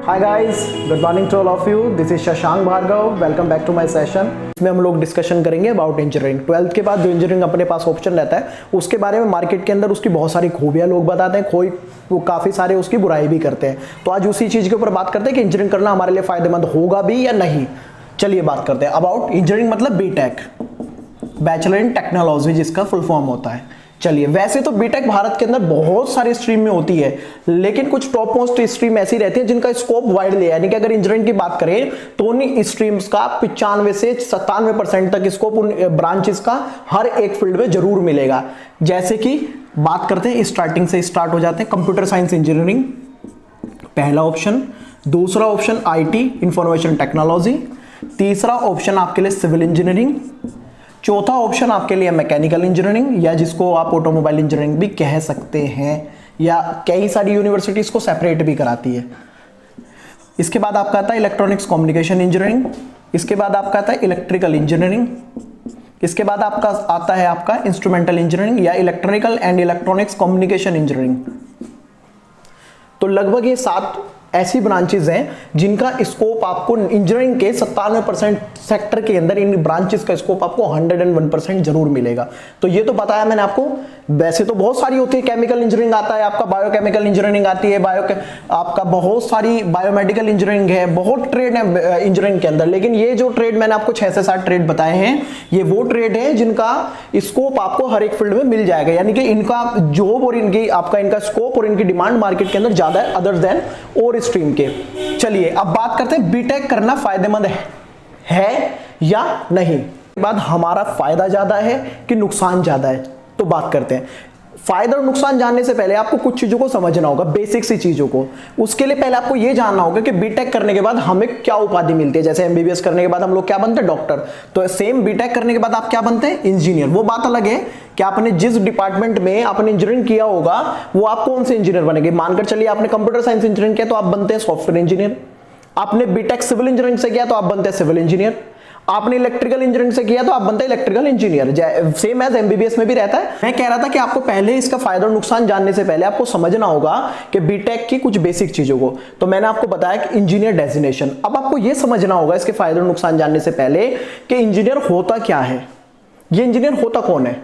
Hi guys, good morning to all of you. This is Shashank Bhargav. Welcome back to my session. इसमें हम लोग discussion करेंगे about engineering. 12th के बाद जो इंजीनियरिंग अपने पास ऑप्शन रहता है उसके बारे में मार्केट के अंदर उसकी बहुत सारी खूबियां लोग बताते हैं, कोई वो काफ़ी सारे उसकी बुराई भी करते हैं। तो आज उसी चीज़ के ऊपर बात करते हैं कि इंजीनियरिंग करना हमारे लिए फ़ायदेमंद होगा भी या नहीं। चलिए बात करते हैं अबाउट इंजीनियरिंग, मतलब बीटेक, बैचलर इन टेक्नोलॉजी जिसका फुल फॉर्म होता है। चलिए, वैसे तो बीटेक भारत के अंदर बहुत सारी स्ट्रीम में होती है, लेकिन कुछ टॉप मोस्ट स्ट्रीम ऐसी रहती है जिनका स्कोप वाइड है। यानी कि अगर इंजीनियरिंग की बात करें तो उन स्ट्रीम्स का 95 से 97% तक स्कोप उन ब्रांचेस का हर एक फील्ड में जरूर मिलेगा। जैसे कि बात करते हैं, स्टार्टिंग से स्टार्ट हो जाते हैं। कंप्यूटर साइंस इंजीनियरिंग पहला ऑप्शन, दूसरा ऑप्शन आईटी इंफॉर्मेशन टेक्नोलॉजी, तीसरा ऑप्शन आपके लिए सिविल इंजीनियरिंग, चौथा ऑप्शन आपके लिए मैकेनिकल इंजीनियरिंग या जिसको आप ऑटोमोबाइल इंजीनियरिंग भी कह सकते हैं, या कई सारी यूनिवर्सिटी इसको सेपरेट भी कराती है। इसके बाद आपका आता है इलेक्ट्रॉनिक्स कम्युनिकेशन इंजीनियरिंग, इसके बाद आपका आता है इलेक्ट्रिकल इंजीनियरिंग, इसके बाद आपका आता है आपका इंस्ट्रूमेंटल इंजीनियरिंग या electrical and electronics communication engineering. तो लगभग ये 7 ऐसी ब्रांचेस हैं जिनका स्कोप आपको इंजीनियरिंग के 97% सेक्टर के अंदर इन ब्रांचेस का स्कोप आपको 101% जरूर मिलेगा। तो ये तो बताया मैंने आपको। वैसे तो बहुत सारी होती है, केमिकल इंजीनियरिंग आता है आपका, बायोकेमिकल इंजीनियरिंग आती है, आपका बहुत सारी बायोमेडिकल इंजीनियरिंग है, बहुत ट्रेड है इंजीनियरिंग के अंदर। लेकिन ये जो ट्रेड मैंने आपको 6 से 7 ट्रेड बताए हैं, ये वो ट्रेड है जिनका स्कोप आपको हर एक फील्ड में मिल जाएगा। यानी कि इनका जॉब और इनका स्कोप और इनकी डिमांड मार्केट के अंदर ज्यादा है अदर देन और स्ट्रीम के। चलिए अब बात करते हैं बीटेक करना फायदेमंद है या नहीं। बाद हमारा फायदा ज्यादा है कि नुकसान ज्यादा है, तो बात करते हैं। फायदा और नुकसान जानने से पहले आपको कुछ चीजों को समझना होगा, बेसिक सी चीजों को। उसके लिए पहले आपको यह जानना होगा कि बीटेक करने के बाद हमें क्या उपाधि मिलती है। जैसे एमबीबीएस करने के बाद हम लोग क्या बनते हैं, डॉक्टर। तो सेम बीटेक करने के बाद आप क्या बनते हैं, इंजीनियर। वो बात अलग है कि आपने जिस डिपार्टमेंट में आपने इंजीनियरिंग किया होगा वो आप कौन से इंजीनियर बनेंगे। मानकर चलिए आपने कंप्यूटर साइंस इंजीनियरिंग किया तो आप बनते हैं सॉफ्टवेयर इंजीनियर। आपने बीटेक सिविल इंजीनियरिंग से किया तो आप बनते हैं सिविल इंजीनियर। आपने इलेक्ट्रिकल इंजीनियरिंग से किया तो आप बनते हैं electrical engineer. Same as MBBS में भी रहता है। मैं कह रहा था कि आपको पहले इसका फायदा और नुकसान जानने से पहले आपको समझना होगा कि बीटेक की कुछ बेसिक चीजों को। तो मैंने आपको बताया कि इंजीनियर डेजिग्नेशन। अब आपको यह समझना होगा इसके फायदे और नुकसान जानने से पहले कि इंजीनियर होता क्या है, ये इंजीनियर होता कौन है।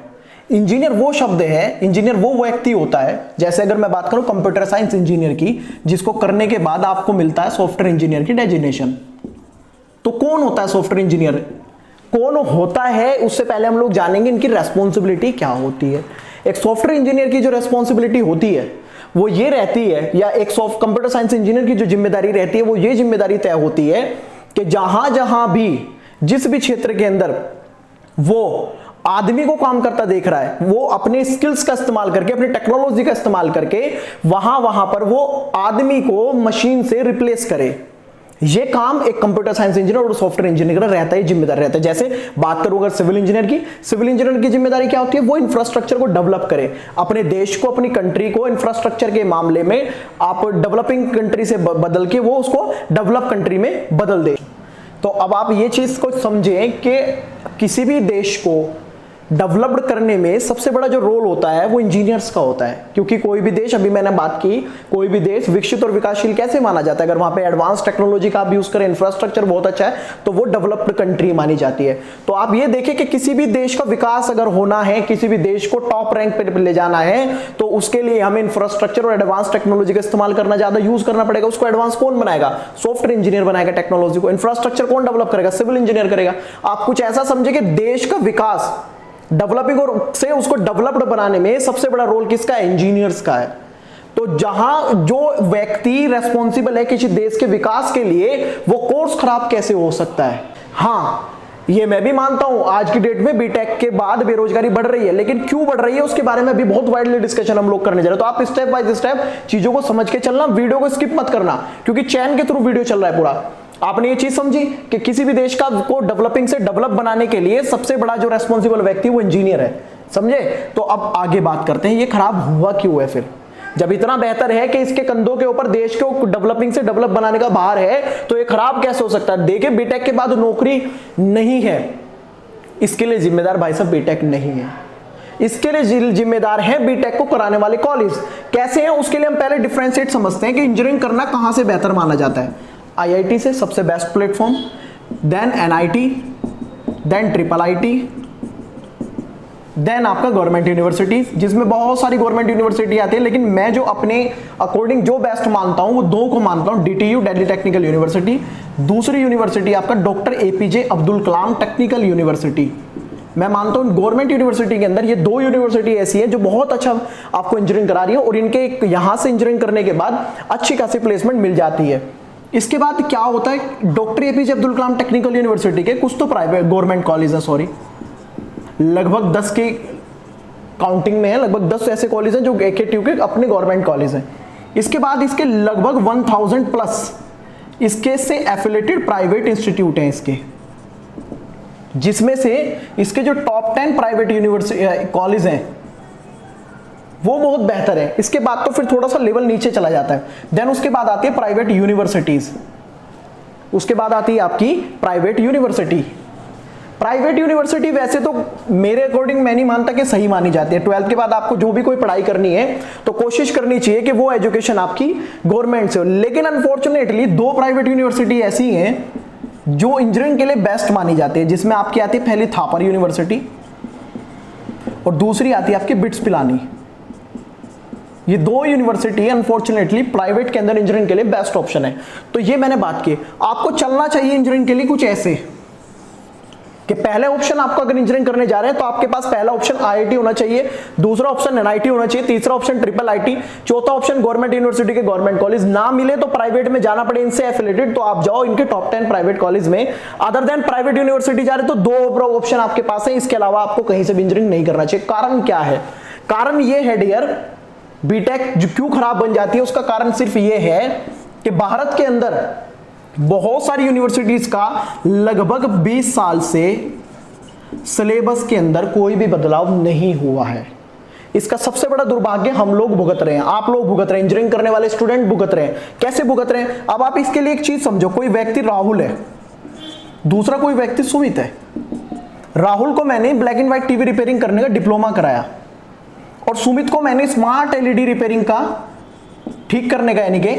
इंजीनियर वो शब्द है, इंजीनियर वो व्यक्ति होता है, जैसे अगर मैं बात करूं कंप्यूटर साइंस इंजीनियर की, जिसको करने के बाद आपको मिलता है सॉफ्टवेयर इंजीनियर की डेजिग्नेशन। तो कौन होता है सॉफ्टवेयर इंजीनियर, कौन होता है, उससे पहले हम लोग जानेंगे इनकी रेस्पॉन्सिबिलिटी क्या होती है। एक सॉफ्टवेयर इंजीनियर की जो रेस्पॉन्सिबिलिटी होती है वो ये रहती है, या एक कंप्यूटर साइंस इंजीनियर की जो जिम्मेदारी रहती है वो ये जिम्मेदारी तय होती है कि जहां जहां भी जिस भी क्षेत्र के अंदर वो आदमी को काम करता देख रहा है, वो अपने स्किल्स का इस्तेमाल करके, अपनी टेक्नोलॉजी का इस्तेमाल करके वहां पर वो आदमी को मशीन से रिप्लेस करे। ये काम एक कंप्यूटर साइंस इंजीनियर और सॉफ्टवेयर इंजीनियर का रहता है, जिम्मेदार रहता है। जैसे बात करूं अगर सिविल इंजीनियर की, सिविल इंजीनियर की जिम्मेदारी क्या होती है, वो इंफ्रास्ट्रक्चर को डेवलप करे, अपने देश को, अपनी कंट्री को इंफ्रास्ट्रक्चर के मामले में आप डेवलपिंग कंट्री से बदल के वो उसको डेवलप कंट्री में बदल दे। तो अब आप ये चीज को समझें कि किसी भी देश को डेवलप्ड करने में सबसे बड़ा जो रोल होता है वो इंजीनियर्स का होता है। क्योंकि कोई भी देश, अभी मैंने बात की, कोई भी देश विकसित और विकासशील कैसे माना जाता है, अगर वहां पे एडवांस टेक्नोलॉजी का आप यूज करें, इंफ्रास्ट्रक्चर बहुत अच्छा है, तो वो डेवलप्ड कंट्री मानी जाती है। तो आप ये देखें कि किसी भी देश का विकास अगर होना है, किसी भी देश को टॉप रैंक पे ले जाना है, तो उसके लिए हमें इंफ्रास्ट्रक्चर और एडवांस टेक्नोलॉजी का इस्तेमाल करना, ज्यादा यूज करना पड़ेगा। उसको एडवांस कौन बनाएगा, सॉफ्टवेयर इंजीनियर बनाएगा टेक्नोलॉजी को। इंफ्रास्ट्रक्चर कौन डेवलप करेगा, सिविल इंजीनियर करेगा। आप कुछ ऐसा समझे कि देश का विकास, डेवलपिंग और से उसको डेवलप्ड बनाने में सबसे बड़ा रोल किसका है, इंजीनियर्स का है। तो जहां जो व्यक्ति रेस्पॉन्सिबल है किसी देश के विकास के लिए, वो कोर्स खराब कैसे हो सकता है। हाँ, ये मैं भी मानता हूं आज की डेट में बीटेक के बाद बेरोजगारी बढ़ रही है, लेकिन क्यों बढ़ रही है उसके बारे में भी बहुत वाइडली डिस्कशन हम लोग करने जा रहे हैं। तो आप स्टेप बाय स्टेप चीजों को समझ के चलना, वीडियो को स्किप मत करना, क्योंकि चैन के थ्रू वीडियो चल रहा है पूरा। आपने ये चीज समझी कि किसी भी देश का को डेवलपिंग से डेवलप बनाने के लिए सबसे बड़ा जो रेस्पॉन्सिबल व्यक्ति वो इंजीनियर है, समझे। तो अब आगे बात करते हैं, ये खराब हुआ क्यों है फिर, जब इतना बेहतर है कि इसके कंधों के ऊपर देश को डेवलपिंग से डेवलप बनाने का भार है, तो ये खराब कैसे हो सकता है। देखिए, बीटेक के बाद नौकरी नहीं है, इसके लिए जिम्मेदार भाई साहब बीटेक नहीं है। इसके लिए जिम्मेदार है बीटेक को कराने वाले कॉलेज। कैसे हैं उसके लिए हम पहले डिफरेंशिएट समझते हैं कि इंजीनियरिंग करना कहां से बेहतर माना जाता है। आईआईटी से सबसे best platform, then NIT, then triple IT, then आपका गवर्नमेंट यूनिवर्सिटी, जिसमें बहुत सारी गवर्नमेंट यूनिवर्सिटी आती है, लेकिन मैं जो अपने अकॉर्डिंग जो बेस्ट मानता हूं वो दो को मानता हूं, डीटीयू दिल्ली टेक्निकल यूनिवर्सिटी, दूसरी यूनिवर्सिटी आपका doctor APJ Abdul Kalam technical university. मैं मानता हूं गवर्नमेंट यूनिवर्सिटी के अंदर ये दो यूनिवर्सिटी ऐसी है जो बहुत अच्छा आपको इंजीनियरिंग करा रही है और इनके यहां से इंजीनियरिंग करने के बाद अच्छी खासी प्लेसमेंट मिल जाती है। इसके बाद क्या होता है, doctor APJ Abdul Kalam technical university के कुछ तो प्राइवेट गवर्नमेंट कॉलेज है, सॉरी लगभग 10 की काउंटिंग में है, लगभग 10 ऐसे कॉलेज हैं जो AKTU के अपने गवर्नमेंट कॉलेज हैं। इसके बाद इसके लगभग 1000 प्लस इसके से एफिलेटेड प्राइवेट इंस्टीट्यूट हैं इसके, जिसमें से इसके जो टॉप 10 प्राइवेट यूनिवर्सिटी कॉलेज हैं वो बहुत बेहतर है। इसके बाद तो फिर थोड़ा सा लेवल नीचे चला जाता है। देन उसके बाद आती है प्राइवेट यूनिवर्सिटीज, उसके बाद आती है आपकी प्राइवेट यूनिवर्सिटी। प्राइवेट यूनिवर्सिटी वैसे तो मेरे अकॉर्डिंग मैं नहीं मानता कि सही मानी जाती है। 12th के बाद आपको जो भी कोई पढ़ाई करनी है तो कोशिश करनी चाहिए कि वो एजुकेशन आपकी गवर्नमेंट से हो, लेकिन अनफॉर्चुनेटली दो प्राइवेट यूनिवर्सिटी ऐसी हैं जो इंजीनियरिंग के लिए बेस्ट मानी जाती है, जिसमें आपकी आती है पहली थापर यूनिवर्सिटी और दूसरी आती है आपकी बिट्स पिलानी। ये दो यूनिवर्सिटी अनफॉर्चुनेटली प्राइवेट के अंदर इंजीनियरिंग के लिए बेस्ट ऑप्शन है। तो ये मैंने बात की, आपको चलना चाहिए इंजीनियरिंग के लिए कुछ ऐसे कि पहले ऑप्शन आपको अगर इंजीनियरिंग करने जा रहे हैं तो आपके पास पहला ऑप्शन आईआईटी होना चाहिए, दूसरा ऑप्शन एनआईटी होना चाहिए, तीसरा ऑप्शन ट्रिपल आईटी, चौथा ऑप्शन गवर्नमेंट यूनिवर्सिटी के गवर्नमेंट कॉलेज। ना मिले तो प्राइवेट में जाना पड़े इनसे एफिलेटेड तो आप जाओ इनके टॉप 10 प्राइवेट कॉलेज में। अदर देन प्राइवेट यूनिवर्सिटी जा रहे तो दो ऑप्शन आपके पास है, इसके अलावा आपको कहीं से भी इंजीनियरिंग नहीं करना चाहिए। कारण क्या है? कारण ये है डियर, बीटेक जो क्यों खराब बन जाती है उसका कारण सिर्फ ये है कि भारत के अंदर बहुत सारी यूनिवर्सिटीज का लगभग 20 साल से सिलेबस के अंदर कोई भी बदलाव नहीं हुआ है। इसका सबसे बड़ा दुर्भाग्य हम लोग भुगत रहे हैं, आप लोग भुगत रहे हैं, इंजीनियरिंग करने वाले स्टूडेंट भुगत रहे हैं। कैसे भुगत रहे हैं? अब आप इसके लिए एक चीज समझो, कोई व्यक्ति राहुल है, दूसरा कोई व्यक्ति सुमित है। राहुल को मैंने black and white TV repairing करने का डिप्लोमा कराया और सुमित को मैंने स्मार्ट एलईडी रिपेयरिंग का ठीक करने का यानी कि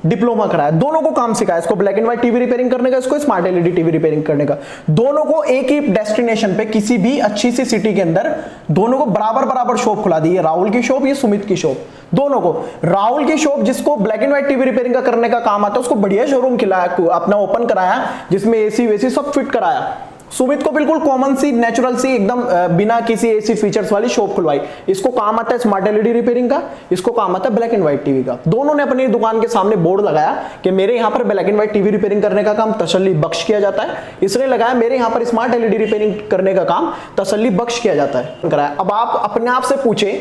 डिप्लोमा कराया। दोनों को काम सिखाया, इसको black and white TV repairing करने का, इसको स्मार्ट एलईडी टीवी रिपेयरिंग करने का। दोनों को एक ही डेस्टिनेशन पे किसी भी अच्छी सी सिटी के अंदर दोनों को बराबर बराबर शॉप खुला दी है, राहुल की शॉप, ये सुमित की शॉप। दोनों को राहुल की शॉप जिसको black and white TV repairing का करने का काम आता है उसको बढ़िया शोरूम खिलाया, अपना ओपन कराया जिसमें एसी वेसी सब फिट कराया। सुमित को बिल्कुल कॉमन सी नेचुरल सी एकदम बिना किसी एसी फीचर्स वाली शॉप खुलवाई। इसको काम आता है स्मार्ट एलईडी रिपेयरिंग का, इसको काम आता है ब्लैक एंड व्हाइट टीवी का। दोनों ने अपनी दुकान के सामने बोर्ड लगाया कि मेरे यहाँ पर black and white TV repairing करने का काम तसल्ली बख्श किया जाता है, इसने लगाया मेरे यहाँ पर स्मार्ट एलईडी रिपेयरिंग करने का काम तसल्ली बख्श किया जाता है कराया। अब आप अपने आप से पूछे,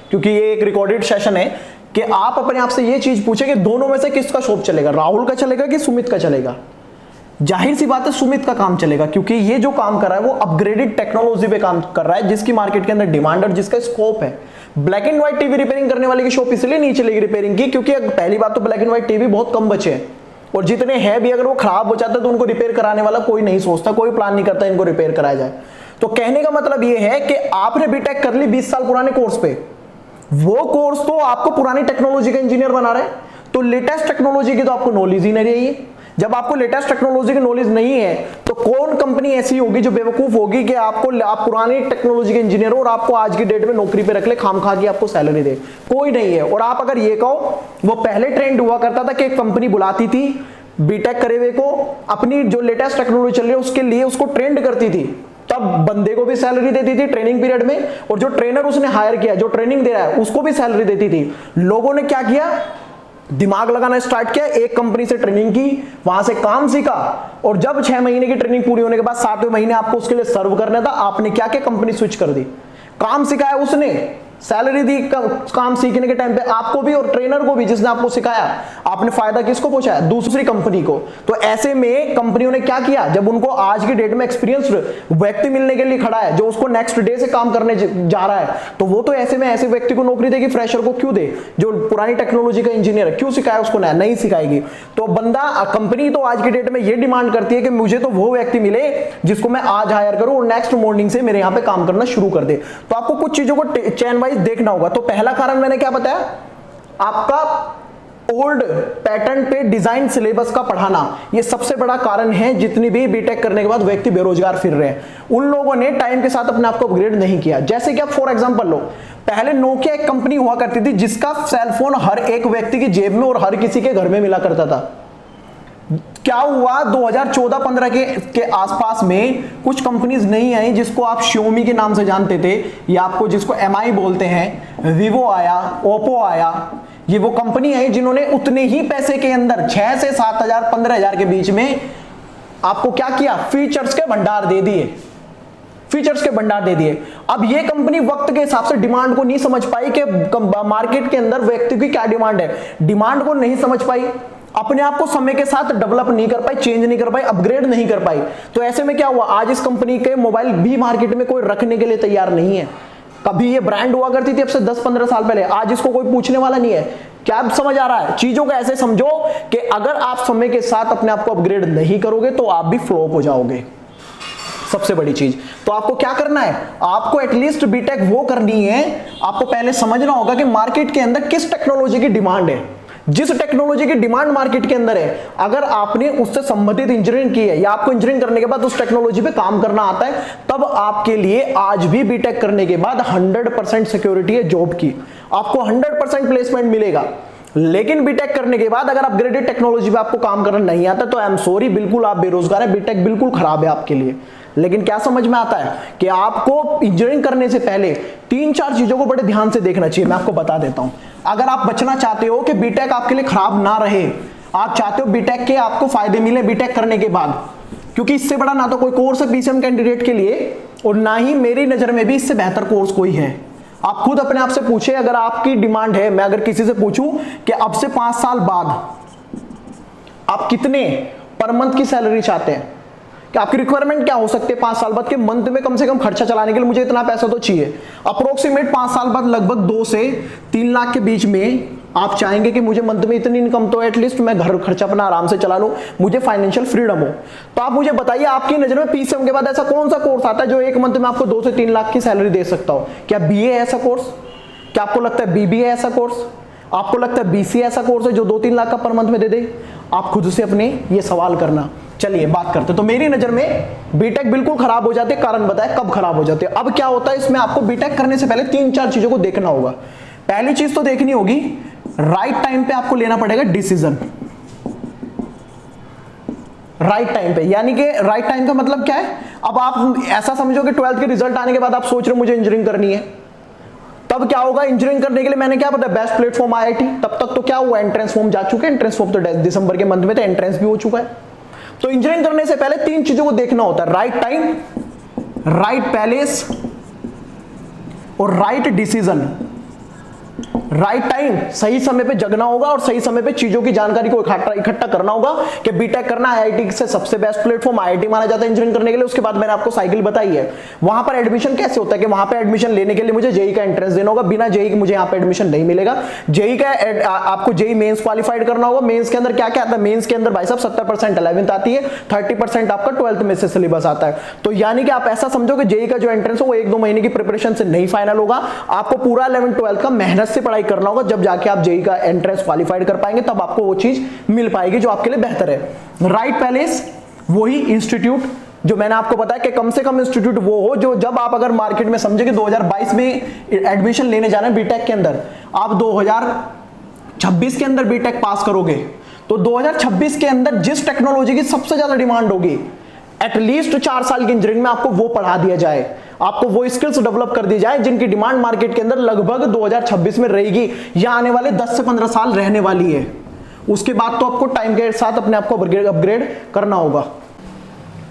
क्योंकि ये एक रिकॉर्डेड सेशन है, कि आप अपने आप से ये चीज पूछे कि दोनों में से किसका शॉप चलेगा, राहुल का चलेगा कि सुमित का चलेगा? जाहिर सी बात है सुमित का काम चलेगा, क्योंकि ये जो काम कर रहा है वो अपग्रेडेड टेक्नोलॉजी पे काम कर रहा है जिसकी मार्केट के अंदर डिमांड और जिसका स्कोप है। Black and white TV repairing करने वाले की शॉप इसलिए नहीं चलेगी रिपेयरिंग की क्योंकि पहली बात तो ब्लैक एंड व्हाइट टीवी बहुत कम बचे हैं और जितने हैं भी अगर वो खराब हो जाता है तो उनको रिपेयर कराने वाला कोई नहीं सोचता, कोई प्लान नहीं करता इनको रिपेयर कराया जाए। तो कहने का मतलब ये है कि आपने बीटेक कर ली 20 साल पुराने कोर्स पे, वो कोर्स तो आपको पुरानी टेक्नोलॉजी का इंजीनियर बना रहे, तो लेटेस्ट टेक्नोलॉजी की तो आपको नॉलेज ही नहीं रही। जब आपको लेटेस्ट टेक्नोलॉजी की नॉलेज नहीं है तो कौन कंपनी ऐसी होगी जो बेवकूफ होगी कि आप पुरानी टेक्नोलॉजी के इंजीनियर हो और आपको आज की डेट में नौकरी पे रख ले, खामखा की आपको सैलरी दे? कोई नहीं है। और आप अगर ये कहो, वो पहले ट्रेंड हुआ करता था कि एक कंपनी बुलाती थी बीटेक करे हुए को, अपनी जो लेटेस्ट टेक्नोलॉजी चल रही है उसके लिए उसको ट्रेंड करती थी, तब बंदे को भी सैलरी देती थी ट्रेनिंग पीरियड में, और जो ट्रेनर उसने हायर किया, जो ट्रेनिंग दे रहा है, उसको भी सैलरी देती थी। लोगों ने क्या किया, दिमाग लगाना स्टार्ट किया, एक कंपनी से ट्रेनिंग की, वहां से काम सीखा, और जब 6 महीने की ट्रेनिंग पूरी होने के बाद 7वें महीने आपको उसके लिए सर्व करना था, आपने क्या क्या कंपनी स्विच कर दी। काम सिखाया उसने, सैलरी दी काम सीखने के टाइम पे आपको भी और ट्रेनर को भी जिसने आपको सिखाया, आपने फायदा किसको पहुंचाया? दूसरी कंपनी को। तो ऐसे में कंपनियों ने क्या किया, जब उनको आज की डेट में एक्सपीरियंस्ड व्यक्ति मिलने के लिए खड़ा है जो उसको नेक्स्ट डे से काम करने जा रहा है, तो वो तो ऐसे में ऐसे व्यक्ति को नौकरी देगी, फ्रेशर को क्यों दे? जो पुरानी टेक्नोलॉजी का इंजीनियर है क्यों सिखाया उसको? नया नहीं सिखाएगी। तो बंदा कंपनी तो आज की डेट में ये डिमांड करती है कि मुझे तो वो व्यक्ति मिले जिसको मैं आज हायर करूं और नेक्स्ट मॉर्निंग से मेरे यहां पे काम करना शुरू कर दे। तो आपको कुछ चीजों को चेन वाइज देखना होगा। तो पहला कारण मैंने क्या बताया, आपका ओल्ड पैटर्न पे डिजाइन सिलेबस का पढ़ाना, ये सबसे बड़ा कारण है। जितनी भी बीटेक करने के बाद व्यक्ति बेरोजगार फिर रहे हैं, उन लोगों ने टाइम के साथ अपने आप को अपग्रेड नहीं किया। जैसे कि आप फॉर एग्जांपल लो, पहले नोकिया एक कंपनी हुआ करती थी जिसका सेलफोन हर एक व्यक्ति की जेब में और हर किसी के घर में मिला करता था। क्या हुआ 2014-15 के आसपास में कुछ कंपनीज नहीं आई जिसको आप Xiaomi के नाम से जानते थे, या आपको जिसको MI बोलते हैं, Vivo आया, Oppo आया। ये वो कंपनी है जिन्होंने उतने ही पैसे के अंदर 6 से 7,000 15,000 के बीच में आपको क्या किया, फीचर्स के भंडार दे दिए, फीचर्स के भंडार दे दिए। अब ये कंपनी वक्त के हिसाब से डिमांड को नहीं समझ पाई कि मार्केट के अंदर व्यक्ति की क्या डिमांड है, डिमांड को नहीं समझ पाई, अपने आप को समय के साथ डेवलप नहीं कर पाई, चेंज नहीं कर पाई, अपग्रेड नहीं कर पाई। तो ऐसे में क्या हुआ, आज इस कंपनी के मोबाइल भी मार्केट में कोई रखने के लिए तैयार नहीं है। कभी ये ब्रांड हुआ करती थी अब से 10-15 साल पहले, आज इसको कोई पूछने वाला नहीं है। क्या समझ आ रहा है? चीजों को ऐसे समझो कि अगर आप समय के साथ अपने आप को अपग्रेड नहीं करोगे तो आप भी फ्लॉप हो जाओगे। सबसे बड़ी चीज तो आपको क्या करना है, आपको एटलीस्ट बीटेक वो करनी है, आपको पहले समझना होगा कि मार्केट के अंदर किस टेक्नोलॉजी की डिमांड है। जिस टेक्नोलॉजी की डिमांड मार्केट के अंदर है, अगर आपने उससे संबंधित इंजीनियरिंग की है या आपको इंजीनियरिंग करने के बाद उस टेक्नोलॉजी पे काम करना आता है, तब आपके लिए आज भी बीटेक करने के बाद 100% सिक्योरिटी है जॉब की, आपको 100% प्लेसमेंट मिलेगा। लेकिन बीटेक करने के बाद अगर अपग्रेडेड टेक्नोलॉजी पे आपको काम करना नहीं आता तो आई एम सॉरी, बिल्कुल आप बेरोजगार है, बीटेक बिल्कुल खराब है आपके लिए। लेकिन क्या समझ में आता है कि आपको इंजीनियरिंग करने से पहले 3-4 चीजों को बड़े ध्यान से देखना चाहिए। मैं आपको बता देता हूं। अगर आप बचना चाहते हो कि बीटेक आपके लिए खराब ना रहे, आप चाहते हो बीटेक के आपको फायदे मिले बीटेक करने के बाद, क्योंकि इससे बड़ा ना तो कोई कोर्स है पीसीएम कैंडिडेट के लिए और ना ही मेरी नजर में भी इससे बेहतर कोर्स कोई है। आप खुद अपने आप से पूछे, अगर आपकी डिमांड है, मैं अगर किसी से पूछूं कि अब से 5 साल बाद आप कितने पर मंथ की सैलरी चाहते हैं, कि आपकी रिक्वायरमेंट क्या हो सकती है 5 साल बाद के मंथ में कम से कम खर्चा चलाने के लिए मुझे इतना पैसा तो चाहिए। अप्रोक्सीमेट 5 साल बाद लगभग 2 से 3 लाख के बीच में आप चाहेंगे कि मुझे मंथ में इतनी इनकम तो एटलीस्ट मैं घर खर्चा अपना आराम से चला लूं, मुझे फाइनेंशियल फ्रीडम हो। तो आप मुझे बताइए, आपकी नजर में पीसीएम के बाद ऐसा कौन सा कोर्स आता है जो एक मंथ में आपको 2 से 3 लाख की सैलरी दे सकता हो? क्या बीए है ऐसा कोर्स? क्या आपको लगता है बीबीए है ऐसा कोर्स? आपको लगता है बीसीए ऐसा कोर्स है जो 2-3 लाख का पर मंथ में दे दे? आप खुद से अपने ये सवाल करना। चलिए बात करते। तो मेरी नजर में बीटेक बिल्कुल खराब हो जाते, कारण बताए कब खराब हो जाते। अब क्या होता है, इसमें आपको बीटेक करने से पहले 3-4 चीजों को देखना होगा। पहली चीज तो देखनी होगी, राइट टाइम पे आपको लेना पड़ेगा डिसीजन। राइट टाइम पे, यानी कि राइट टाइम का मतलब क्या है? अब आप ऐसा समझो कि 12th के रिजल्ट आने के बाद आप सोच रहे हो मुझे इंजीनियरिंग करनी है, तब क्या होगा, इंजीनियरिंग करने के लिए मैंने क्या पता, बेस्ट प्लेटफॉर्म आईआईटी। तब तक तो क्या हुआ, एंट्रेंस फॉर्म जा चुके हैं, एंट्रेंस फॉर्म तो दिसंबर के मंथ में तो एंट्रेंस भी हो चुका है। तो इंजीनियरिंग करने से पहले 3 चीजों को देखना होता है, राइट टाइम, राइट पैलेस और राइट डिसीजन। राइट टाइम, सही समय पे जगना होगा और सही समय पे चीजों की जानकारी को इकट्ठा करना होगा कि बीटेक करना आईआईटी से सबसे बेस्ट प्लेटफॉर्म आईआईटी माना जाता है इंजीनियरिंग करने के लिए। उसके बाद मैंने आपको साइकिल बताई है। वहां पर एडमिशन कैसे होता है कि वहां पे एडमिशन लेने के लिए मुझे जेई का एंट्रेंस देना होगा, बिना जेई के मुझे यहाँ पे एडमिशन नहीं मिलेगा। जेई का आपको जेई मेंस क्वालिफाइड करना होगा। मेंस के अंदर क्या क्या आता है, मेंस के अंदर भाई साहब 70% 11th आती है, 30% आपका 12th में से सिलेबस आता है। तो यानी कि आप ऐसा समझो कि जेई का जो एंट्रेंस हो वो 1-2 महीने की प्रिपरेशन से नहीं फाइनल होगा, आपको पूरा 11th-12th का मेहनत से पढ़ाई करना होगा। जब जाके आप जेई का एंट्रेंस क्वालिफाइड कर पाएंगे तब आपको वो चीज मिल पाएगी जो आपके लिए बेहतर है। राइट पैलेस, वही इंस्टीट्यूट जो मैंने आपको बताया कि कम से कम इंस्टीट्यूट वो हो जो जब आप अगर मार्केट में समझे कि 2022 में एडमिशन लेने जाना है बीटेक के अंदर, आप 2026 के अंदर बीटेक पास करोगे तो 2026 के अंदर जिस टेक्नोलॉजी की सबसे ज्यादा डिमांड होगी, एटलीस्ट 4 साल की इंजीनियरिंग में आपको वो पढ़ा दिया जाए, आपको वो स्किल्स डेवलप कर दी जाए जिनकी डिमांड मार्केट के अंदर लगभग 2026 में रहेगी या आने वाले 10 से 15 साल रहने वाली है। उसके बाद तो आपको टाइम के साथ अपने आप को अपग्रेड करना होगा।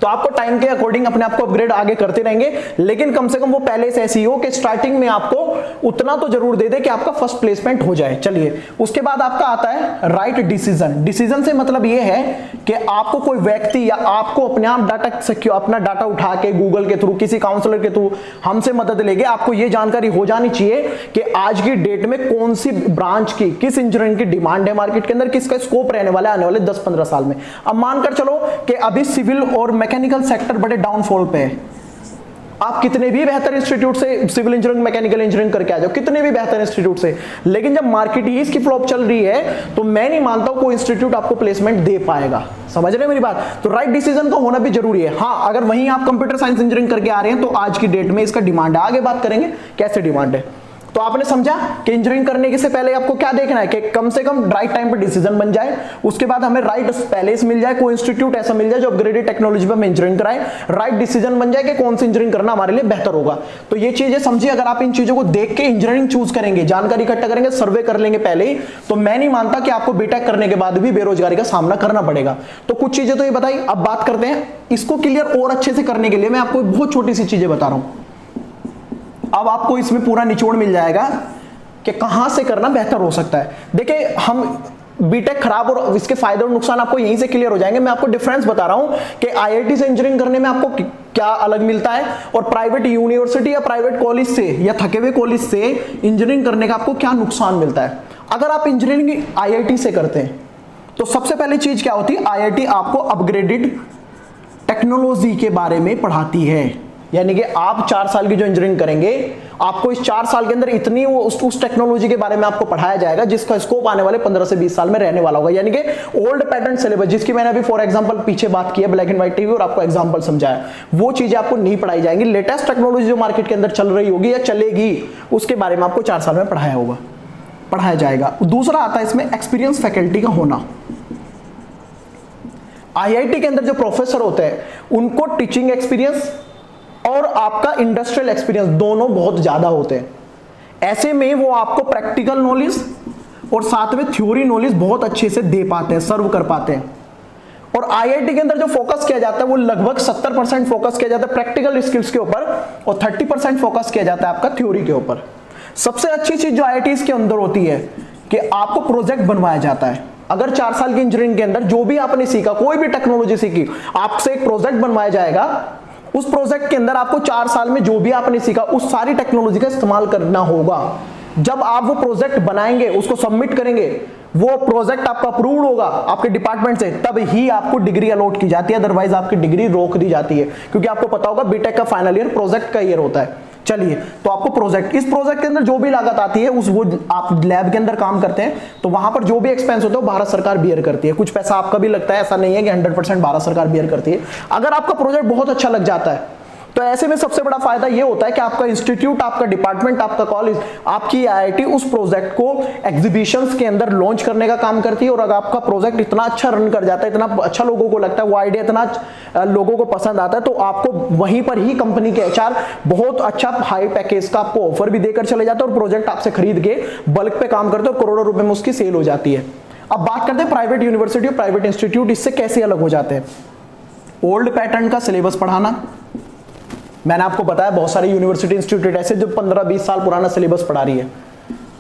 तो आपको टाइम के अकॉर्डिंग अपने आप को अपग्रेड आगे करते रहेंगे, लेकिन कम से कम वो पहले से ऐसी हो कि स्टार्टिंग में आपको उतना तो जरूर दे दे कि आपका फर्स्ट प्लेसमेंट हो जाए। चलिए, उसके बाद आपका आता है राइट डिसीजन। डिसीजन से मतलब ये है कि आपको कोई व्यक्ति या आपको अपने आप डाटा सिक्योर, अपना डाटा उठा के गूगल के थ्रू, किसी काउंसलर के थ्रू हमसे मदद लेके आपको ये जानकारी हो जानी चाहिए कि आज की डेट में कौन सी ब्रांच की, किस इंजीनियरिंग की डिमांड है मार्केट के अंदर, किसका स्कोप रहने वाला है आने वाले 10-15 साल में। अब मानकर चलो कि अभी सिविल और मैकेनिकल सेक्टर बड़े डाउनफॉल पे है, आप कितने भी बेहतर इंस्टीट्यूट से सिविल इंजीनियरिंग, मैकेनिकल इंजीनियरिंग करके आ जाओ, कितने भी बेहतर इंस्टीट्यूट से, लेकिन जब मार्केट ही इसकी फ्लॉप चल रही है तो मैं नहीं मानता हूं कोई इंस्टीट्यूट आपको प्लेसमेंट दे पाएगा। समझ रहे हैं मेरी बात? तो राइट डिसीजन का होना भी जरूरी है। हाँ, अगर वहीं आप कंप्यूटर साइंस इंजीनियरिंग करके आ रहे हैं तो आज की डेट में इसका डिमांड है, आगे बात करेंगे कैसे डिमांड है। तो आपने समझा कि इंजीनियरिंग करने के से पहले आपको क्या देखना है कि कम से कम राइट टाइम पर डिसीजन बन जाए, उसके बाद हमें राइट पैलेस मिल जाए, कोई इंस्टीट्यूट ऐसा मिल जाए जो अपग्रेडेड टेक्नोलॉजी पर हमें इंजीनियरिंग कराए, राइट डिसीजन बन जाए कि कौन सी इंजीनियरिंग करना हमारे लिए बेहतर होगा। तो ये चीजें समझिए, अगर आप इन चीजों को देख के इंजीनियरिंग चूज करेंगे, जानकारी इकट्ठा करेंगे, सर्वे कर लेंगे पहले ही, तो मैं नहीं मानता कि आपको बीटेक करने के बाद भी बेरोजगारी का सामना करना पड़ेगा। तो कुछ चीजें तो ये बताई, अब बात करते हैं इसको क्लियर और अच्छे से करने के लिए मैं आपको बहुत छोटी सी चीजें बता रहा हूं। अब आपको इसमें पूरा निचोड़ मिल जाएगा कि कहां से करना बेहतर हो सकता है। देखिए, हम बीटेक खराब और इसके फायदे और नुकसान आपको यहीं से क्लियर हो जाएंगे। मैं आपको डिफरेंस बता रहा हूं कि आईआईटी से इंजीनियरिंग करने में आपको क्या अलग मिलता है और प्राइवेट यूनिवर्सिटी या प्राइवेट कॉलेज से या थके हुए कॉलेज से इंजीनियरिंग करने का आपको क्या नुकसान मिलता है। अगर आप इंजीनियरिंग आईआईटी से करते हैं तो सबसे पहली चीज क्या होती है, आईआईटी आपको अपग्रेडेड टेक्नोलॉजी के बारे में पढ़ाती है। यानी कि आप 4 साल की जो इंजीनियरिंग करेंगे, आपको इस 4 साल के अंदर इतनी उस टेक्नोलॉजी के बारे में आपको पढ़ाया जाएगा जिसका स्कोप आने वाले 15 से 20 साल में रहने वाला होगा। यानी कि ओल्ड पैटर्न सिलेबस, जिसकी मैंने अभी फॉर एग्जांपल पीछे बात की है, ब्लैक एंड व्हाइट टीवी और आपको एग्जांपल समझाया, वो चीजें आपको नहीं पढ़ाई जाएंगी। लेटेस्ट टेक्नोलॉजी जो मार्केट के अंदर चल रही होगी या चलेगी, उसके बारे में आपको 4 साल में पढ़ाया जाएगा। दूसरा आता है इसमें एक्सपीरियंस फैकल्टी का होना। आईआईटी के अंदर जो प्रोफेसर होते हैं उनको टीचिंग एक्सपीरियंस और आपका इंडस्ट्रियल एक्सपीरियंस दोनों बहुत ज्यादा होते हैं। ऐसे में वो आपको प्रैक्टिकल नॉलेज और साथ में थ्योरी नॉलेज बहुत अच्छे से दे पाते हैं, सर्व कर पाते हैं। और आईआईटी के अंदर जो फोकस किया जाता है वो लगभग 70% फोकस किया जाता है प्रैक्टिकल स्किल्स के ऊपर और 30% फोकस किया जाता है आपका थ्योरी के ऊपर। सबसे अच्छी चीज जो आईआईटी के अंदर होती है कि आपको प्रोजेक्ट बनवाया जाता है। अगर 4 साल की इंजीनियरिंग के अंदर जो भी आपने सीखा, कोई भी टेक्नोलॉजी सीखी, आपसे एक प्रोजेक्ट बनवाया जाएगा। उस प्रोजेक्ट के अंदर आपको 4 साल में जो भी आपने सीखा उस सारी टेक्नोलॉजी का इस्तेमाल करना होगा। जब आप वो प्रोजेक्ट बनाएंगे, उसको सबमिट करेंगे, वो प्रोजेक्ट आपका अप्रूव्ड होगा आपके डिपार्टमेंट से, तब ही आपको डिग्री अलॉट की जाती है, अदरवाइज आपकी डिग्री रोक दी जाती है। क्योंकि आपको पता होगा बीटेक का फाइनल ईयर प्रोजेक्ट का ईयर होता है। चलिए, तो आपको प्रोजेक्ट, इस प्रोजेक्ट के अंदर जो भी लागत आती है उस वो आप लैब के अंदर काम करते हैं तो वहां पर जो भी एक्सपेंस होता है वो भारत सरकार बियर करती है। कुछ पैसा आपका भी लगता है, ऐसा नहीं है कि 100% भारत सरकार बियर करती है। अगर आपका प्रोजेक्ट बहुत अच्छा लग जाता है तो ऐसे में सबसे बड़ा फायदा ये होता है कि आपका इंस्टीट्यूट, आपका डिपार्टमेंट, आपका कॉलेज, आपकी आईआईटी उस प्रोजेक्ट को एग्जीबिशंस के अंदर लॉन्च करने का काम करती है। और अगर आपका प्रोजेक्ट इतना अच्छा रन कर जाता है, इतना अच्छा लोगों को लगता है, वो आइडिया इतना लोगों को पसंद आता है, तो आपको वहीं पर ही कंपनी के एचआर बहुत अच्छा हाई पैकेज का आपको ऑफर भी देकर चले जाते हैं और प्रोजेक्ट आपसे खरीद के बल्क पे काम करते हैं और करोड़ों रुपए में उसकी सेल हो जाती है। अब बात करते हैं प्राइवेट यूनिवर्सिटी और प्राइवेट इंस्टीट्यूट, इससे कैसे अलग हो जाते हैं। ओल्ड पैटर्न का सिलेबस पढ़ाना, मैंने आपको बताया बहुत सारी यूनिवर्सिटी इंस्टीट्यूट ऐसे जो 15-20 साल पुराना सिलेबस पढ़ा रही है।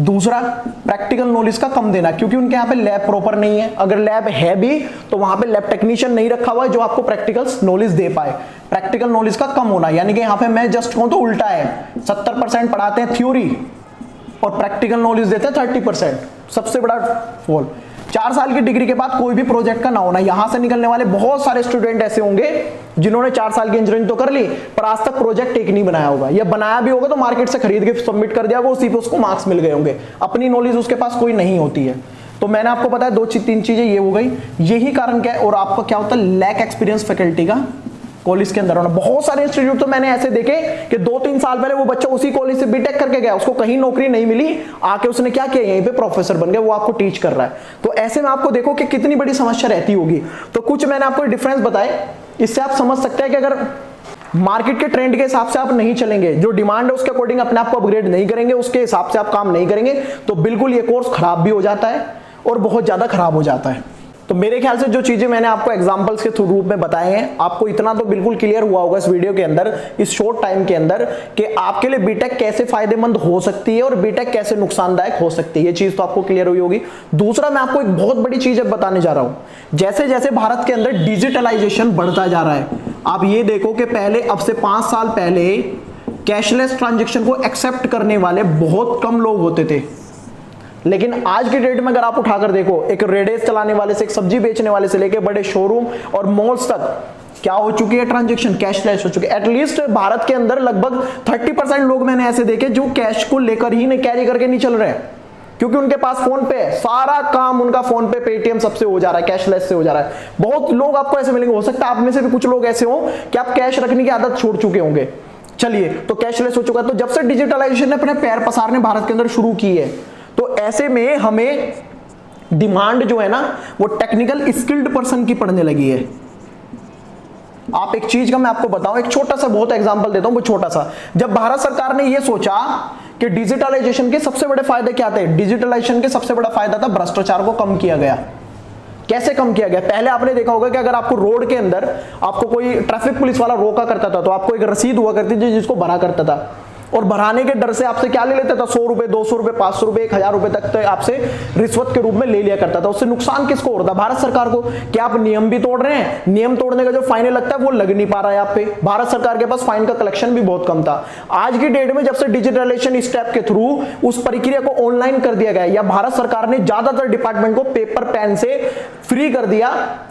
दूसरा, प्रैक्टिकल नॉलेज का कम देना, क्योंकि उनके यहाँ पे लैब प्रॉपर नहीं है। अगर लैब है भी तो वहां पे लैब टेक्नीशियन नहीं रखा हुआ है जो आपको प्रैक्टिकल नॉलेज दे पाए। प्रैक्टिकल नॉलेज का कम होना, यानी कि यहाँ पे मैं जस्ट कहूं तो उल्टा है, 70% पढ़ाते हैं थ्योरी और प्रैक्टिकल नॉलेज देते हैं 30%। सबसे बड़ा फॉल 4 साल की डिग्री के बाद कोई भी प्रोजेक्ट का ना होना। यहां से निकलने वाले बहुत सारे स्टूडेंट ऐसे होंगे जिन्होंने 4 साल की इंजीनियरिंग तो कर ली पर आज तक प्रोजेक्ट एक नहीं बनाया होगा, या बनाया भी होगा तो मार्केट से खरीद के सबमिट कर दिया, वो उसी पे उसको मार्क्स मिल गए होंगे, अपनी नॉलेज उसके पास कोई नहीं होती है। तो मैंने आपको बताया 2-3 चीजें ये हो गई। यही कारण क्या है, और आपका क्या होता है, लैक एक्सपीरियंस फैकल्टी का कॉलेज के अंदर होना। बहुत सारे इंस्टीट्यूट तो मैंने ऐसे देखे कि 2-3 साल पहले वो बच्चा उसी कॉलेज से बीटेक करके गया, उसको कहीं नौकरी नहीं मिली, आके उसने क्या किया, यहीं पे प्रोफेसर बन गया, वो आपको टीच कर रहा है। तो ऐसे में आपको देखो कि कितनी बड़ी समस्या रहती होगी। तो कुछ मैंने आपको डिफरेंस बताए, इससे आप समझ सकते हैं कि अगर मार्केट के ट्रेंड के हिसाब से आप नहीं चलेंगे, जो डिमांड है उसके अकॉर्डिंग अपने आप को अपग्रेड नहीं करेंगे, उसके हिसाब से आप काम नहीं करेंगे, तो बिल्कुल ये कोर्स खराब भी हो जाता है और बहुत ज्यादा खराब हो जाता है। तो मेरे ख्याल से जो चीजें मैंने आपको एग्जांपल्स के रूप में बताए हैं, आपको इतना तो बिल्कुल क्लियर हुआ होगा इस वीडियो के अंदर, इस शॉर्ट टाइम के अंदर, कि आपके लिए बीटेक कैसे फायदेमंद हो सकती है और बीटेक कैसे नुकसानदायक हो सकती है। ये चीज तो आपको क्लियर हुई होगी। दूसरा, मैं आपको एक बहुत बड़ी चीज अब बताने जा रहा हूं। जैसे जैसे भारत के अंदर डिजिटलाइजेशन बढ़ता जा रहा है, आप ये देखो कि पहले, अब से 5 साल पहले कैशलेस ट्रांजेक्शन को एक्सेप्ट करने वाले बहुत कम लोग होते थे, लेकिन आज की डेट में अगर आप उठाकर देखो, एक रेडेस चलाने वाले से, एक सब्जी बेचने वाले से लेके बड़े शोरूम और मॉल्स तक क्या हो चुकी है, ट्रांजैक्शन कैशलेस हो चुकी है। एटलीस्ट भारत के अंदर लगभग 30% लोग मैंने ऐसे देखे जो कैश को लेकर ही नहीं, कैरी करके नहीं चल रहे हैं, क्योंकि उनके पास फोन पे है, सारा काम उनका फोन पे, पेटीएम सबसे हो जा रहा है, कैशलेस से हो जा रहा है। बहुत लोग आपको ऐसे मिलेंगे, हो सकता है आप में से भी कुछ लोग ऐसे हो कि आप कैश रखने की आदत छोड़ चुके होंगे। चलिए, तो कैशलेस हो चुका है। तो जब से डिजिटलाइजेशन ने अपने पैर पसारने भारत के अंदर शुरू की है, तो ऐसे में हमें डिमांड जो है ना, वो टेक्निकल स्किल्ड पर्सन की पड़ने लगी है। आप एक चीज का मैं आपको बताऊं, एक छोटा सा बहुत एग्जांपल देता हूं, वो छोटा सा। जब भारत सरकार ने ये सोचा कि डिजिटलाइजेशन के सबसे बड़े फायदे क्या थे, डिजिटलाइजेशन के सबसे बड़ा फायदा था भ्रष्टाचार को कम किया गया। कैसे कम किया गया? पहले आपने देखा होगा कि अगर आपको रोड के अंदर आपको कोई ट्रैफिक पुलिस वाला रोका करता था, तो आपको एक रसीद हुआ करती थी जिसको भरा करता था, और भराने के डर से आपसे क्या ले लेता था, 100 रुपए, 200 रुपए, 500 रुपए, 1000 रुपए तक तो आपसे रिश्वत के रूप में ले लिया करता था। उससे नुकसान किसको हो रहा था? भारत सरकार को। क्या आप नियम भी तोड़ रहे हैं? नियम तोड़ने का जो फाइन लगता है वो लग नहीं पा रहा है आप पे। भारत सरकार के पास फाइन का कलेक्शन भी बहुत कम था। आज की डेट में जब से डिजिटलाइजेशन स्टेप के थ्रू उस प्रक्रिया को ऑनलाइन कर दिया गया, या भारत सरकार ने ज्यादातर डिपार्टमेंट को पेपर पेन से फ्री कर दिया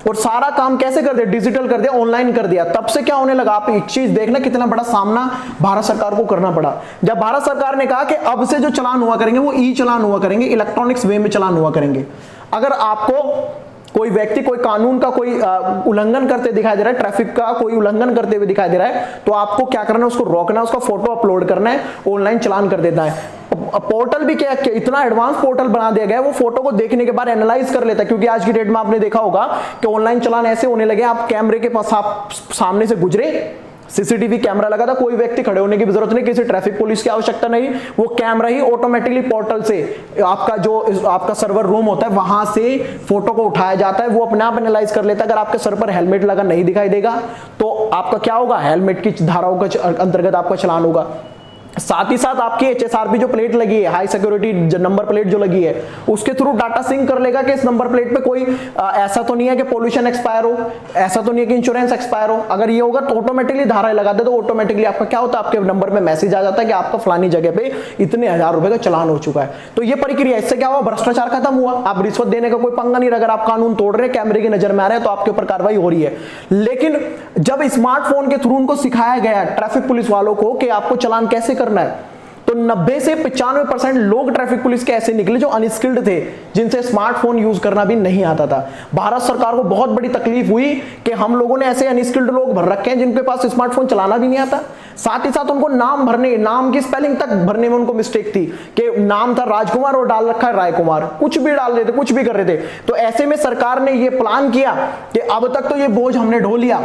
और सारा काम कैसे कर दिया, डिजिटल कर दिया, ऑनलाइन कर दिया, तब से क्या होने लगा, आप एक चीज देखना कितना बड़ा सामना भारत सरकार को करना पड़ा। जब भारत सरकार ने कहा कि अब से जो चलान हुआ करेंगे वो ई चलान हुआ करेंगे, इलेक्ट्रॉनिक्स वे में चलान हुआ करेंगे। अगर आपको कोई व्यक्ति कोई कानून का कोई उल्लंघन करते दिखाई दे रहा है, ट्रैफिक का कोई उल्लंघन करते हुए दिखाई दे रहा है, तो आपको क्या करना है, उसको रोकना है, उसका फोटो अपलोड करना है, ऑनलाइन चलान कर देना है। पोर्टल भी क्या इतना एडवांस पोर्टल बना दिया गया है, वो फोटो को देखने के बाद एनालाइज कर लेता है। क्योंकि आज की डेट में आपने देखा होगा कि ऑनलाइन चलान ऐसे होने लगे, आप कैमरे के पास आप सामने से गुजरे, सीसीटीवी कैमरा लगा था, कोई व्यक्ति खड़े होने की जरूरत नहीं, किसी ट्रैफिक पुलिस की आवश्यकता नहीं, वो कैमरा ही ऑटोमेटिकली पोर्टल से आपका जो आपका सर्वर रूम होता है वहां से फोटो को उठाया जाता है, वो अपने आप एनालाइज कर लेता है। अगर आपके सर पर हेलमेट लगा नहीं दिखाई देगा तो आपका क्या होगा, हेलमेट की धाराओं के अंतर्गत आपका चालान होगा। साथ ही साथ आपकी HSRP जो प्लेट लगी है, हाई सिक्योरिटी नंबर प्लेट जो लगी है, उसके थ्रू डाटा सिंक कर लेगा कि इस नंबर प्लेट पे कोई ऐसा तो नहीं है कि पोल्यूशन एक्सपायर हो, ऐसा तो नहीं है कि इंश्योरेंस एक्सपायर हो। अगर ये होगा तो ऑटोमेटिकली धारा लगा दे, तो ऑटोमेटिकली आपका क्या होता है, आपके नंबर में मैसेज आ जाता है कि आपका फलानी जगह पे इतने 1000 रुपए का चालान हो चुका है। तो ये प्रक्रिया, इससे क्या हुआ, भ्रष्टाचार खत्म हुआ। आप रिश्वत देने का कोई पंगा नहीं। अगर आप कानून तोड़ रहे हैं, कैमरे की नजर में आ रहे हैं, तो आपके ऊपर कार्रवाई हो रही है। लेकिन जब स्मार्टफोन के थ्रू उनको सिखाया गया ट्रैफिक पुलिस वालों को कि आपको चालान कैसे करना है, तो 90 से 95% लोग ट्रैफिक पुलिस के ऐसे निकले जो अनस्किल्ड थे, जिनसे स्मार्टफोन यूज करना भी नहीं आता था। भारत सरकार को बहुत बड़ी तकलीफ हुई कि हम लोगों ने ऐसे अनस्किल्ड लोग भर रखे हैं जिनके पास स्मार्टफोन चलाना भी नहीं आता। साथ ही साथ उनको नाम भरने, नाम की स्पेलिंग तक भरने में उनको मिस्टेक थी कि नाम था राजकुमार और डाल रखा है राय कुमार, कुछ भी डाल रहे थे, कुछ भी कर रहे थे। तो ऐसे में सरकार ने ये प्लान किया कि अब तक तो ये बोझ हमने ढो लिया,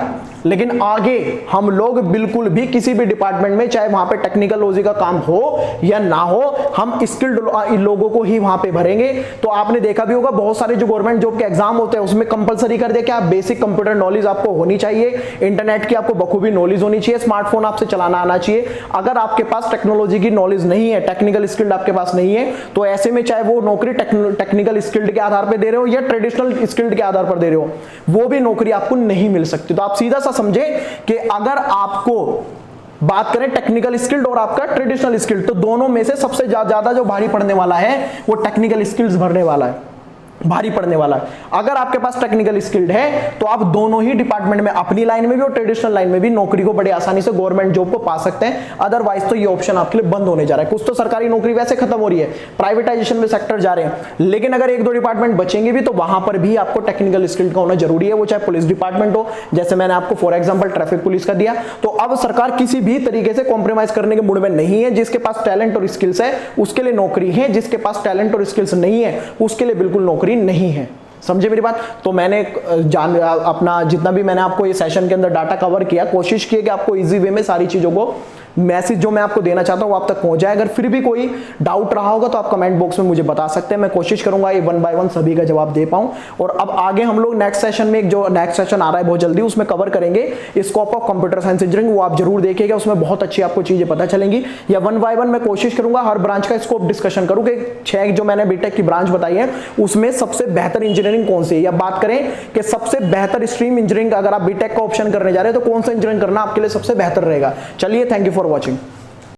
लेकिन आगे हम लोग बिल्कुल भी किसी भी डिपार्टमेंट में, चाहे वहां पे टेक्निकलॉजी का काम हो या ना हो, हम स्किल्ड लोगों को ही वहां पे भरेंगे। तो आपने देखा भी होगा बहुत सारे जो गवर्नमेंट जॉब के एग्जाम होते हैं उसमें कंपलसरी कर दिया कि आप बेसिक कंप्यूटर नॉलेज आपको होनी चाहिए, इंटरनेट की आपको बखूबी नॉलेज होनी चाहिए, स्मार्टफोन आपसे चलाना आना चाहिए। अगर आपके पास टेक्नोलॉजी की नॉलेज नहीं है, टेक्निकल स्किल्ड आपके पास नहीं है, तो ऐसे में चाहे वो नौकरी टेक्निकल स्किल्ड के आधार पर दे रहे हो या ट्रेडिशनल स्किल्ड के आधार पर दे रहे हो, वो भी नौकरी आपको नहीं मिल सकती। तो आप सीधा सा समझे कि अगर आपको बात करें टेक्निकल स्किल्ड और आपका ट्रेडिशनल स्किल्ड, तो दोनों में से सबसे ज्यादा जो भारी पड़ने वाला है वो टेक्निकल स्किल्स भरने वाला है, भारी पड़ने वाला है। अगर आपके पास टेक्निकल स्किल्ड है तो आप दोनों ही डिपार्टमेंट में, अपनी लाइन में भी और ट्रेडिशनल लाइन में भी, नौकरी को बड़े आसानी से गवर्नमेंट जॉब को पा सकते हैं। अदरवाइज तो ये ऑप्शन आपके लिए बंद होने जा रहा है। कुछ तो सरकारी नौकरी वैसे खत्म हो रही है, प्राइवेटाइजेशन में सेक्टर जा रहे हैं, लेकिन अगर 1-2 डिपार्टमेंट बचेंगे भी तो वहां पर भी आपको टेक्निकल स्किल्ड का होना जरूरी है, वो चाहे पुलिस डिपार्टमेंट हो, जैसे मैंने आपको फॉर एग्जाम्पल ट्रैफिक पुलिस का दिया। तो अब सरकार किसी भी तरीके से कॉम्प्रोमाइज करने के मूड में नहीं है। जिसके पास टैलेंट और स्किल्स है उसके लिए नौकरी है, जिसके पास टैलेंट और स्किल्स नहीं है उसके लिए बिल्कुल नौकरी नहीं है। समझे मेरी बात? तो मैंने अपना जितना भी मैंने आपको ये सेशन के अंदर डाटा कवर किया, कोशिश की कि आपको इजी वे में सारी चीजों को मैसेज जो मैं आपको देना चाहता हूं वो आप तक पहुंच जाए। अगर फिर भी कोई डाउट रहा होगा तो आप कमेंट बॉक्स में मुझे बता सकते हैं, मैं कोशिश करूंगा ये 1 बाय 1 सभी का जवाब दे पाऊं। और अब आगे हम लोग नेक्स्ट सेशन में, एक जो नेक्स्ट सेशन आ रहा है बहुत जल्दी, उसमें कवर करेंगे scope of computer science engineering, वो आप जरूर देखिएगा, उसमें बहुत अच्छी आपको चीजें पता चलेंगी। या 1 बाय 1 मैं कोशिश करूंगा हर ब्रांच का स्कोप डिस्कशन करूं कि 6 जो मैंने बीटेक की ब्रांच बताई है उसमें सबसे बेहतर इंजीनियरिंग कौन सी है, या बात करें कि सबसे बेहतर स्ट्रीम इंजीनियरिंग अगर आप बीटेक का ऑप्शन करने जा रहे हैं तो कौन सा इंजीनियरिंग करना आपके लिए सबसे बेहतर रहेगा। चलिए, थैंक यू फॉर वॉचिंग।